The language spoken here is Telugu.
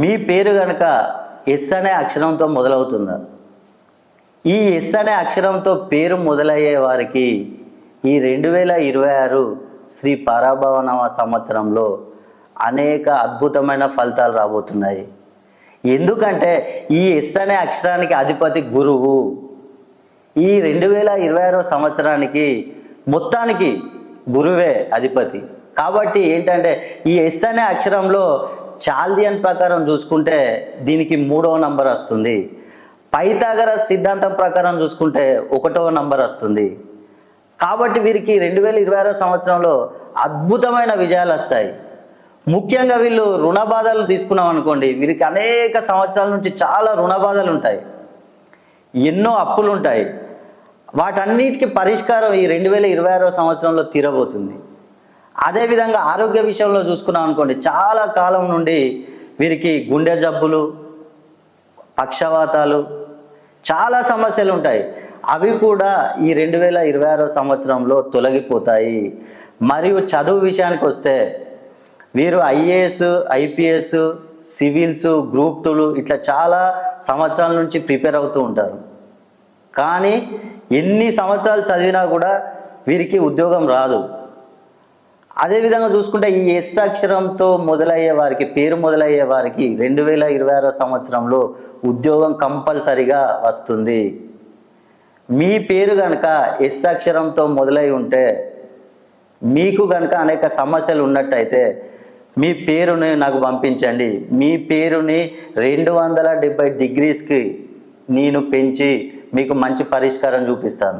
మీ పేరు కనుక ఎస్ అనే అక్షరంతో మొదలవుతుందా? ఈ ఎస్ అనే అక్షరంతో పేరు మొదలయ్యే వారికి ఈ 2026 శ్రీ పరాభవనామ సంవత్సరంలో అనేక అద్భుతమైన ఫలితాలు రాబోతున్నాయి. ఎందుకంటే ఈ ఎస్ అనే అక్షరానికి అధిపతి గురువు. ఈ 2026 సంవత్సరానికి మొత్తానికి గురువే అధిపతి. కాబట్టి ఏంటంటే ఈ ఎస్ అనే అక్షరంలో చాల్దియన్ ప్రకారం చూసుకుంటే దీనికి 3వ నంబర్ వస్తుంది. పైథాగరస్ సిద్ధాంతం ప్రకారం చూసుకుంటే 1వ నంబర్ వస్తుంది. కాబట్టి వీరికి 2026 సంవత్సరంలో అద్భుతమైన విజయాలు వస్తాయి. ముఖ్యంగా వీళ్ళు రుణ బాధలు తీసుకున్నాం అనుకోండి, వీరికి అనేక సంవత్సరాల నుంచి చాలా రుణ బాధలు ఉంటాయి, ఎన్నో అప్పులు ఉంటాయి. వాటన్నిటికీ పరిష్కారం ఈ 2026 సంవత్సరంలో తీరబోతుంది. అదేవిధంగా ఆరోగ్య విషయంలో చూసుకున్నాం అనుకోండి, చాలా కాలం నుండి వీరికి గుండె జబ్బులు, పక్షవాతాలు, చాలా సమస్యలు ఉంటాయి. అవి కూడా ఈ 2026 సంవత్సరంలో తొలగిపోతాయి. మరియు చదువు విషయానికి వస్తే వీరు ఐఏఎస్, ఐపీఎస్, సివిల్స్, గ్రూప్ 2 ఇట్లా చాలా సంవత్సరాల నుంచి ప్రిపేర్ అవుతూ ఉంటారు. కానీ ఎన్ని సంవత్సరాలు చదివినా కూడా వీరికి ఉద్యోగం రాదు. అదేవిధంగా చూసుకుంటే ఈ ఎస్ అక్షరంతో మొదలయ్యే వారికి, పేరు మొదలయ్యే వారికి 2026 సంవత్సరంలో ఉద్యోగం కంపల్సరిగా వస్తుంది. మీ పేరు కనుక ఎస్ అక్షరంతో మొదలై ఉంటే, మీకు కనుక అనేక సమస్యలు ఉన్నట్టయితే మీ పేరుని నాకు పంపించండి. మీ పేరుని 270 డిగ్రీస్కి నేను పెంచి మీకు మంచి పరిష్కారం చూపిస్తాను.